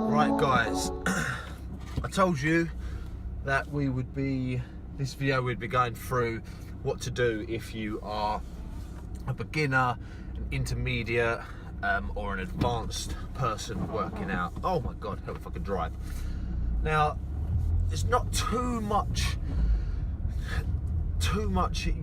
Right guys, I told you that this video would be going through what to do if you are a beginner, an intermediate, or an advanced person working out. Oh my God, help if I could drive. Now, there's not too much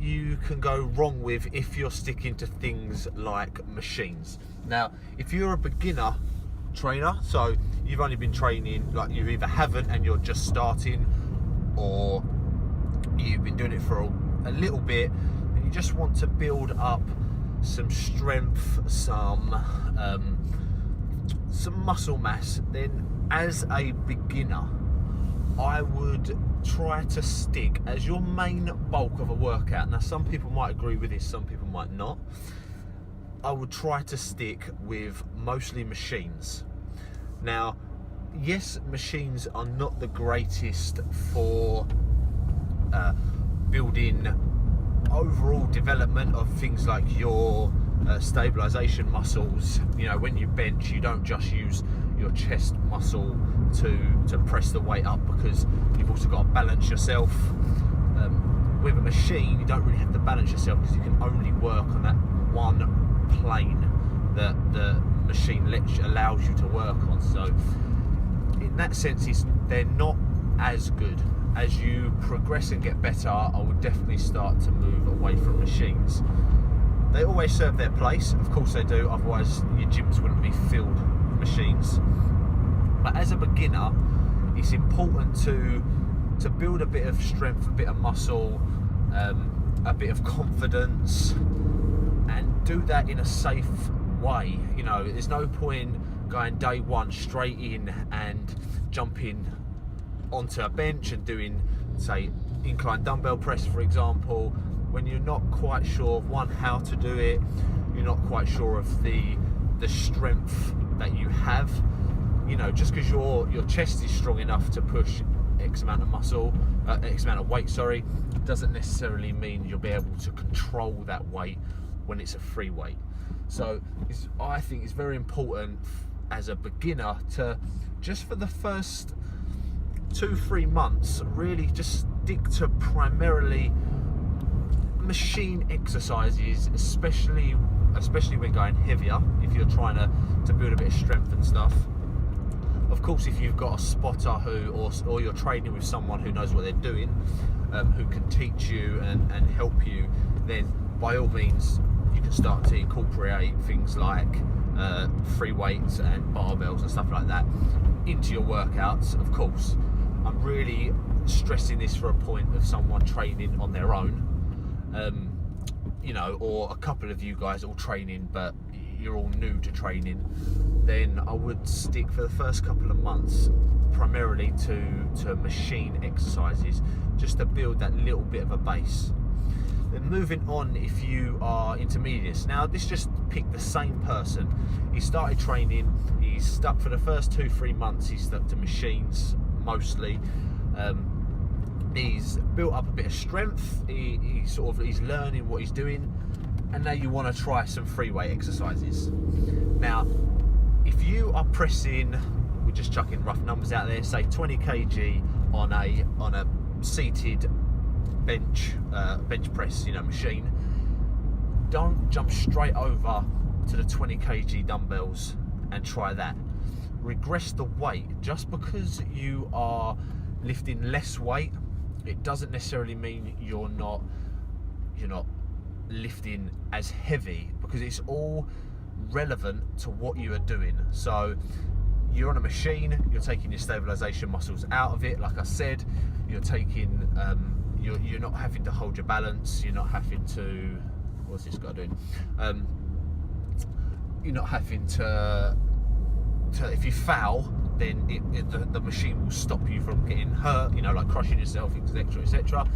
you can go wrong with if you're sticking to things like machines. Now, if you're a beginner trainer, so you've only been training, like you either haven't and you're just starting, or you've been doing it for a little bit and you just want to build up some strength, some muscle mass, then as a beginner I would try to stick as your main bulk of a workout. Now, some people might agree with this, some people might not. I would try to stick with mostly machines. Now, yes, machines are not the greatest for building overall development of things like your stabilization muscles. You know, when you bench, you don't just use your chest muscle to press the weight up, because you've also got to balance yourself. With a machine, you don't really have to balance yourself, because you can only work on that one plane that the machine allows you to work on. So in that sense, they're not as good. As you progress and get better, I would definitely start to move away from machines. They always serve their place, of course they do, otherwise your gyms wouldn't be filled with machines. But as a beginner, it's important to build a bit of strength, a bit of muscle, a bit of confidence, and do that in a safe way. You know, there's no point going day one straight in and jumping onto a bench and doing, say, incline dumbbell press, for example, when you're not quite sure of, one, how to do it, you're not quite sure of the strength that you have. You know, just because your chest is strong enough to push X amount of muscle, X amount of weight, sorry, doesn't necessarily mean you'll be able to control that weight when it's a free weight. So I think it's very important as a beginner to, just for the first 2-3 months, really just stick to primarily machine exercises, especially when going heavier, if you're trying to build a bit of strength and stuff. Of course, if you've got a spotter or you're training with someone who knows what they're doing, who can teach you and help you, then by all means you can start to incorporate things like free weights and barbells and stuff like that into your workouts. Of course, I'm really stressing this for a point of someone training on their own, you know, or a couple of you guys all training but you're all new to training. Then I would stick for the first couple of months primarily to machine exercises, just to build that little bit of a base. Then moving on, if you are intermediates, now this just pick the same person. He started training, he's stuck for the first 2-3 months, he's stuck to machines mostly. He's built up a bit of strength, he's learning what he's doing, and now you want to try some free weight exercises. Now, if you are pressing, we're just chucking rough numbers out there, say 20 kg on a seated bench press, you know, machine, don't jump straight over to the 20 kg dumbbells and try that. Regress the weight. Just because you are lifting less weight, it doesn't necessarily mean you're not lifting as heavy, because it's all relevant to what you are doing. So you're on a machine, you're taking your stabilization muscles out of it, like I said, you're taking you're not having to hold your balance, you're not having to, what's this guy doing, you're not having to if you foul, then the machine will stop you from getting hurt, you know, like crushing yourself, etc, etc.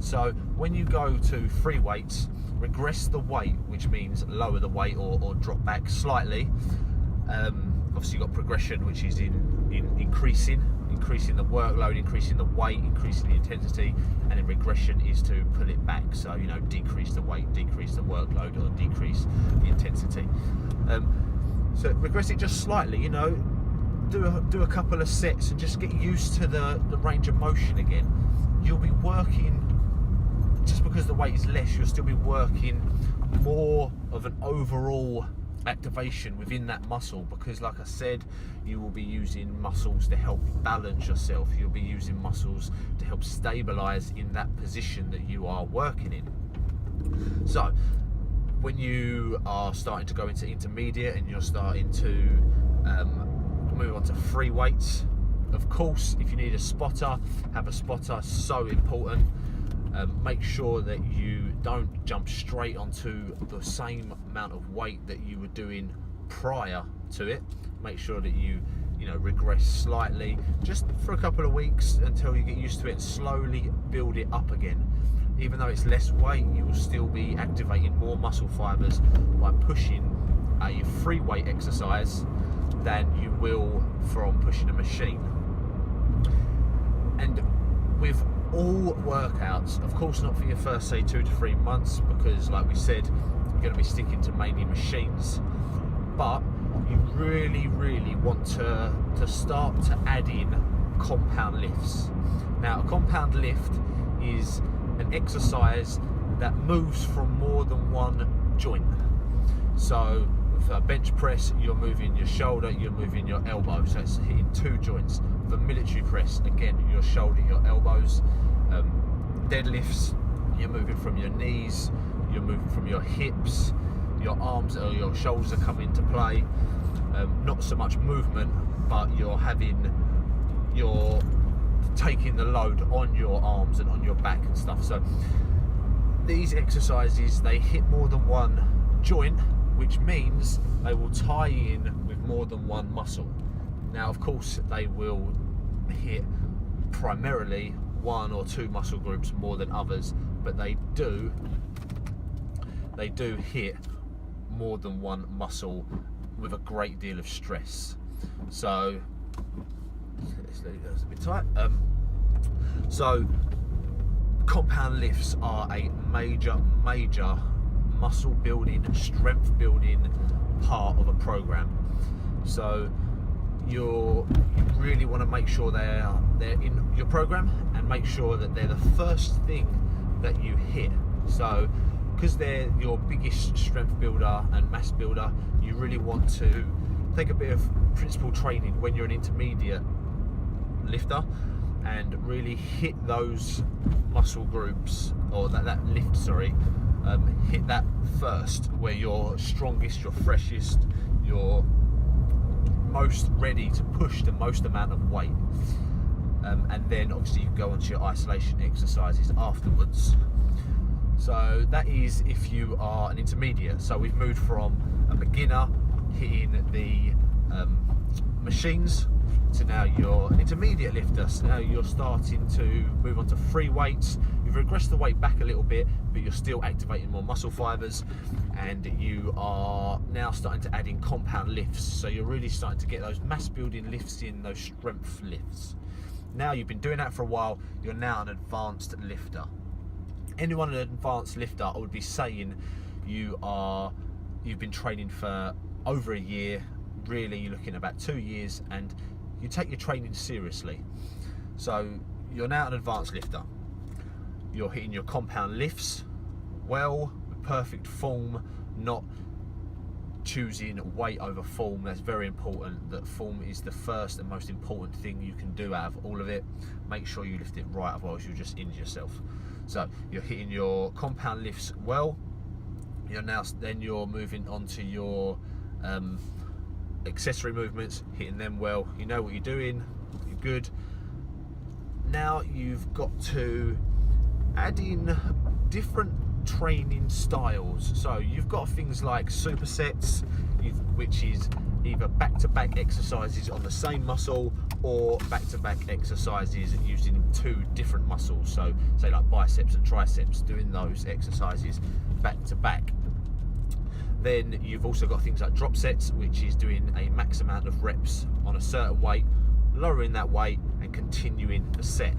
So when you go to free weights, regress the weight, which means lower the weight or drop back slightly. Obviously you've got progression, which is in increasing increasing the workload, increasing the weight, increasing the intensity, and then regression is to pull it back. So, you know, decrease the weight, decrease the workload, or decrease the intensity. So regress it just slightly, you know, do a couple of sets and just get used to the range of motion again. You'll be working, just because the weight is less, you'll still be working more of an overall activation within that muscle, because like I said, you will be using muscles to help balance yourself. You'll be using muscles to help stabilize in that position that you are working in. So when you are starting to go into intermediate and you're starting to move on to free weights, of course, if you need a spotter, have a spotter. So important. Make sure that you don't jump straight onto the same amount of weight that you were doing prior to it. Make sure that you regress slightly, just for a couple of weeks until you get used to it, and slowly build it up again. Even though it's less weight, you will still be activating more muscle fibers by pushing a free weight exercise than you will from pushing a machine. And with all workouts, of course not for your first, say, 2 to 3 months, because like we said, you're going to be sticking to mainly machines, but you really want to start to add in compound lifts. Now, a compound lift is an exercise that moves from more than one joint. So with a bench press, you're moving your shoulder, you're moving your elbow, so it's hitting 2 joints. For military press, again, your shoulder, your elbows. Deadlifts, you're moving from your knees, you're moving from your hips, your arms or your shoulders are coming into play. Not so much movement, but you're taking the load on your arms and on your back and stuff. So these exercises, they hit more than one joint, which means they will tie in with more than one muscle. Now, of course, they will hit primarily 1 or 2 muscle groups more than others, but they do hit more than one muscle with a great deal of stress. So let's leave that a bit tight. So compound lifts are a major muscle building, strength building part of a program. So you really want to make sure they're in your program, and make sure that they're the first thing that you hit. So because they're your biggest strength builder and mass builder, you really want to take a bit of principal training when you're an intermediate lifter and really hit those muscle groups, or that lift, sorry, hit that first, where you're strongest, you're freshest, you're most ready to push the most amount of weight, and then obviously you go on to your isolation exercises afterwards. So that is if you are an intermediate. So we've moved from a beginner hitting the machines to now you're an intermediate lifter. So now you're starting to move on to free weights. You've regressed the weight back a little bit, but you're still activating more muscle fibers, and you are now starting to add in compound lifts. So you're really starting to get those mass building lifts in, those strength lifts. Now you've been doing that for a while, you're now an advanced lifter. Anyone an advanced lifter, I would be saying you've been training for over a year. Really, you're looking at about 2 years, and you take your training seriously. So you're now an advanced lifter. You're hitting your compound lifts well, with perfect form, not choosing weight over form. That's very important. That form is the first and most important thing you can do out of all of it. Make sure you lift it right, otherwise you'll just injure yourself. So you're hitting your compound lifts well. Then you're moving on to your accessory movements, hitting them well. You know what you're doing, you're good. Now you've got to add in different training styles. So you've got things like supersets, which is either back-to-back exercises on the same muscle, or back-to-back exercises using 2 different muscles. So say like biceps and triceps, doing those exercises back-to-back. Then you've also got things like drop sets, which is doing a max amount of reps on a certain weight, lowering that weight, and continuing the set.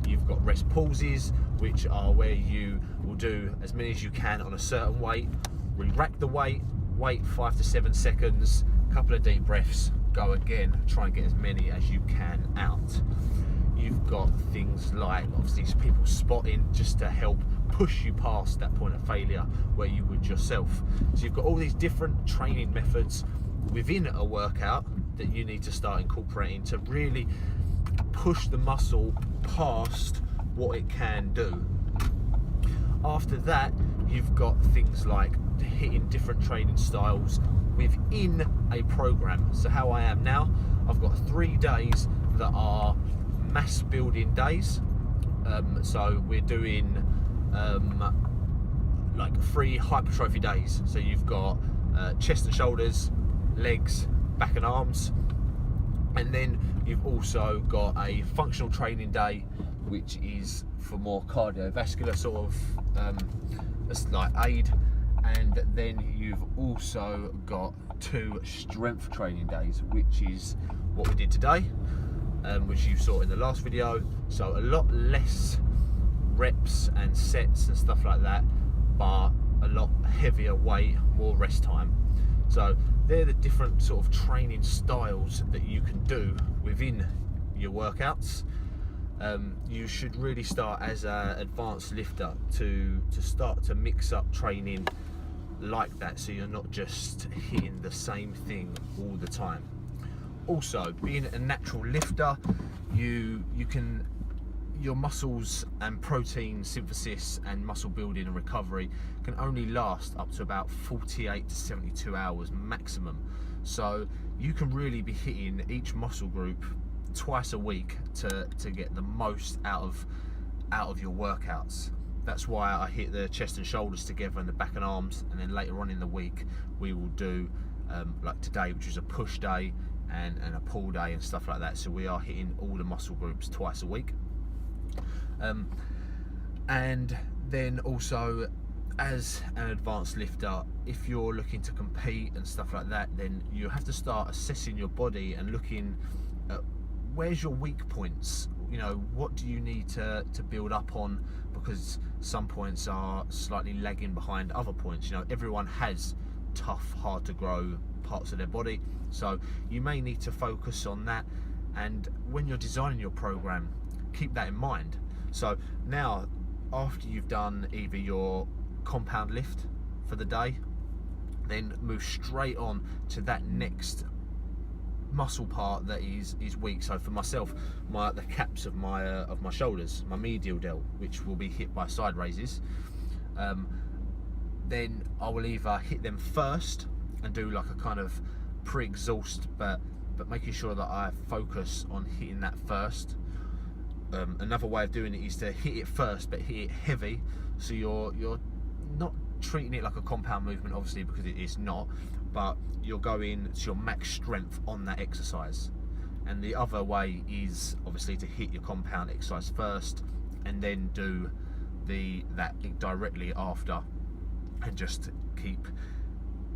You've got rest pauses, which are where you will do as many as you can on a certain weight, re-rack the weight, wait 5 to 7 seconds, couple of deep breaths, go again, try and get as many as you can out. You've got things like obviously people spotting just to help push you past that point of failure where you would yourself. So you've got all these different training methods within a workout that you need to start incorporating to really push the muscle past what it can do. After that, you've got things like hitting different training styles within a program. So how I am now, I've got 3 days that are mass building days. So we're doing like 3 hypertrophy days. So you've got chest and shoulders, legs, back and arms, and then you've also got a functional training day, which is for more cardiovascular sort of like aid, and then you've also got 2 strength training days, which is what we did today, which you saw in the last video. So a lot less reps and sets and stuff like that, but a lot heavier weight, more rest time. So they're the different sort of training styles that you can do within your workouts. You should really start as an advanced lifter to start to mix up training like that, so you're not just hitting the same thing all the time. Also, being a natural lifter, you can, your muscles and protein synthesis and muscle building and recovery can only last up to about 48 to 72 hours maximum. So you can really be hitting each muscle group twice a week to get the most out of your workouts. That's why I hit the chest and shoulders together and the back and arms, and then later on in the week we will do like today, which is a push day and a pull day and stuff like that. So we are hitting all the muscle groups twice a week. And then also, as an advanced lifter, if you're looking to compete and stuff like that, then you have to start assessing your body and looking at where's your weak points. You know, what do you need to build up on, because some points are slightly lagging behind other points. You know, everyone has tough, hard to grow parts of their body, so you may need to focus on that. And when you're designing your program, keep that in mind. So now, after you've done either your compound lift for the day, then move straight on to that next muscle part that is weak. So for myself, the caps of my shoulders, my medial delt, which will be hit by side raises, then I will either hit them first and do like a kind of pre-exhaust, but making sure that I focus on hitting that first. Another way of doing it is to hit it first, but hit it heavy, so you're not treating it like a compound movement, obviously, because it is not, but you're going to your max strength on that exercise. And the other way is obviously to hit your compound exercise first and then do that directly after, and just keep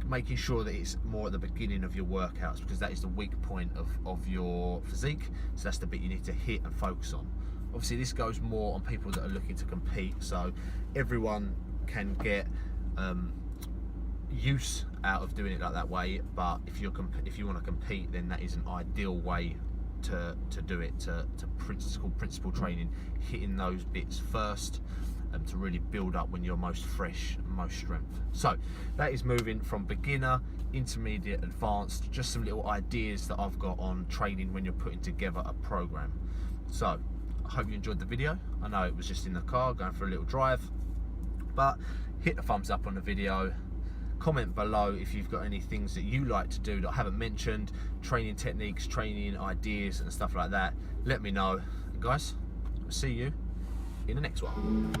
making sure that it's more at the beginning of your workouts, because that is the weak point of your physique. So that's the bit you need to hit and focus on. Obviously this goes more on people that are looking to compete, so everyone can get use out of doing it like that way, but if you want to compete, then that is an ideal way to do it, to principle training, hitting those bits first, to really build up when you're most fresh, most strength. So that is moving from beginner, intermediate, advanced, just some little ideas that I've got on training when you're putting together a program. So I hope you enjoyed the video. I know it was just in the car going for a little drive, but hit the thumbs up on the video. Comment below if you've got any things that you like to do that I haven't mentioned, training techniques, training ideas and stuff like that. Let me know. And guys, I'll see you in the next one.